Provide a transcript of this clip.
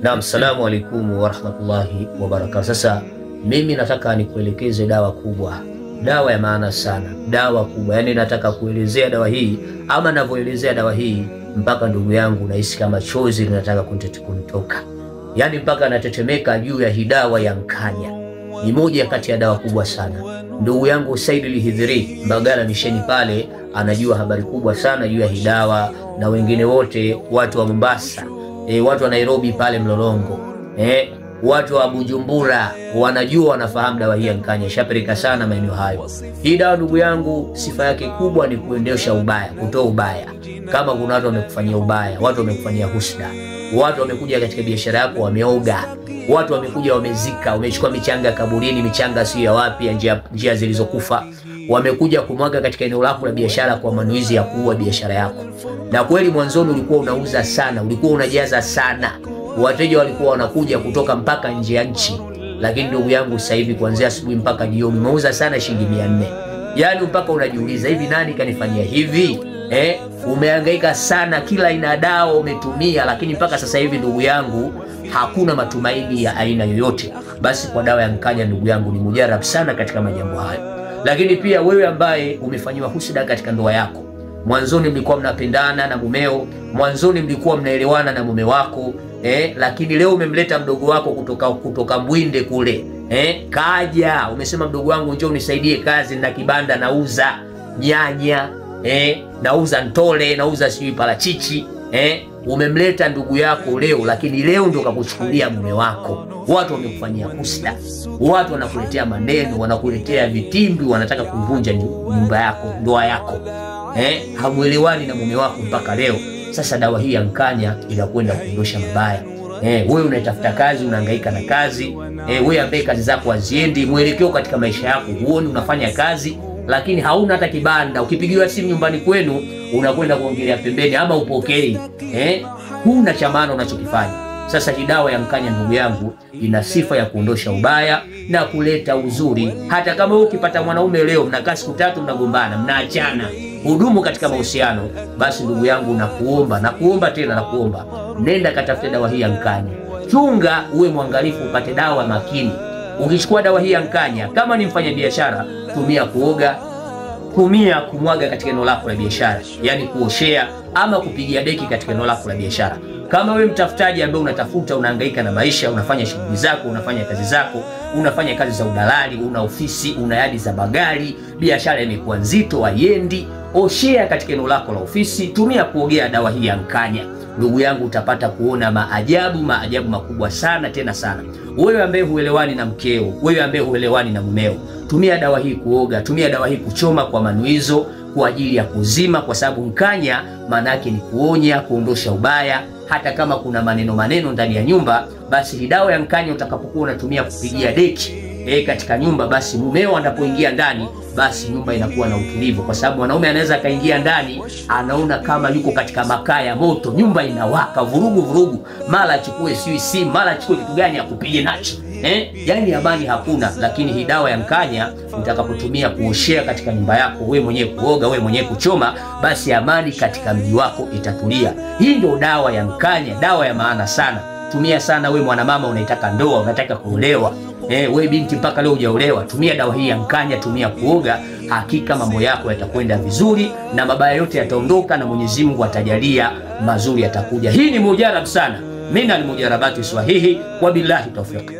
Naam, assalamu alaikum wa rahmatullahi wa barakatuh. Sasa mimi nataka nikuelekeze dawa kubwa, dawa ya maana sana, dawa kubwa. Yani nataka kuelezea dawa hii, ama ninavyoelezea dawa hii mpaka ndugu yangu nahisi kama chozi linataka kunitoka, yani mpaka natetemeka juu ya hii dawa ya mkanya. Ni moja kati ya dawa kubwa sana. Ndugu yangu Said Al-Hidhiri Mbagala misheni pale anajua habari kubwa sana juu ya hii dawa, na wengine wote, watu wa Mombasa, watu wa Nairobi pale Mlolongo, watu wa Bujumbura wanajua, wanafahamu dawa hii ya mkanya, shapirika sana maeneo hayo. Hii dawa ndugu yangu sifa yake kubwa ni kuendesha ubaya, kutoa ubaya. Kama kuna watu wamekufanyia ubaya, watu wamekufanyia husda, watu wamekuja katika biashara yako wameoga, watu wamekuja wamezika, wamechukua michanga kaburini, michanga sio ya wapi, ya njia zilizokufa, wamekuja kumwaga katika eneo lako la biashara kwa manuizi ya kuua biashara yako. Na kweli mwanzoni ulikuwa unauza sana, ulikuwa unajaza sana, wateja walikuwa wanakuja kutoka mpaka nje ya nchi, lakini ndugu yangu sasa hivi kuanzia asubuhi mpaka jioni umeuza sana shilingi 400. Yani mpaka unajiuliza hivi nani kanifanyia hivi? Umehangaika sana, kila aina dawa umetumia, lakini mpaka sasa hivi ndugu yangu hakuna matumaini ya aina yoyote. Basi kwa dawa ya mkanya ndugu yangu ni mujarab sana katika majambo hayo. Lakini pia wewe ambaye umefanyiwa husda katika ndoa yako, mwanzoni mlikuwa mnapendana na mumeo, mwanzoni mlikuwa mnaelewana na mume wako, lakini leo umemleta mdogo wako kutoka Mbwinde kule, kaja umesema mdogo wangu njoo unisaidie kazi na kibanda, nauza nyanya, nauza ntole, nauza sijui parachichi, umemleta ndugu yako leo, lakini leo ndio kakuchukulia mume wako. Watu wamekufanyia husda, watu wanakuletea maneno, wanakuletea vitimbi, wanataka kuvunja nyumba yako, ndoa yako, hamuelewani na mume wako mpaka leo. Sasa dawa hii ya mkanya inakwenda kuondosha mabaya. Wewe unatafuta kazi, unahangaika na kazi, wewe ambaye kazi zako haziendi, mwelekeo katika maisha yako huoni, unafanya kazi lakini hauna hata kibanda, ukipigiwa simu nyumbani kwenu unakwenda kuongelea pembeni ama upokei, huna cha maana unachokifanya. Sasa hii dawa ya mkanya ndugu yangu ina sifa ya kuondosha ubaya na kuleta uzuri. Hata kama wewe ukipata mwanaume leo mnakaa siku 3 mnagombana, mnaachana, hudumu katika mahusiano, basi ndugu yangu nakuomba tena, nenda katafute dawa hii ya mkanya. Chunga, uwe mwangalifu, upate dawa makini. Ukichukua dawa hii ya mkanya, kama ni mfanya biashara, tumia kuoga, tumia kumwaga katika eneo lako la biashara, yani kuoshea ama kupigia deki katika eneo lako la biashara. Kama wewe mtafutaji ambaye unatafuta, unahangaika na maisha, unafanya shughuli zako, unafanya kazi zako, unafanya kazi za udalali, una ofisi, una yadi za magari, biashara imekuwa nzito, haiendi, oshea katika eneo lako la ofisi, tumia kuogea dawa hii ya mkanya. Ndugu yangu utapata kuona maajabu makubwa sana, tena sana. Wewe ambaye huelewani na mkeo, wewe ambaye huelewani na mumeo, tumia dawa hii kuoga, tumia dawa hii kuchoma kwa manuizo kwa ajili ya kuzima, kwa sababu mkanya maana yake ni kuonya, kuondosha ubaya. Hata kama kuna maneno ndani ya nyumba, basi hii dawa ya mkanya utakapokuwa unatumia kupigia deki katika nyumba, basi mumeo anapoingia ndani, basi nyumba inakuwa na utulivu, kwa sababu mwanaume anaweza kaingia ndani anaona kama yuko katika makaa ya moto, nyumba inawaka, vurugu, mara achukue simu, mara achukue kitu gani akupige nacho, yani amani hakuna. Lakini hii dawa ya mkanya utakapotumia kuoshea katika nyumba yako, wewe mwenyewe kuoga, wewe mwenyewe kuchoma, basi amani katika mji wako itatulia. Hii ndio dawa ya mkanya, dawa ya maana sana. Tumia sana wewe mwanamama unaitaka ndoa, unataka kuolewa, wewe binti mpaka leo hujaolewa, tumia dawa hii ya mkanya, tumia kuoga. Hakika mambo yako yatakwenda vizuri na mabaya yote yataondoka, na Mwenyezi Mungu atajalia mazuri yatakuja. Hii ni mujarab sana. Mina al-mujarabati sahihi, wa billahi tawfiq.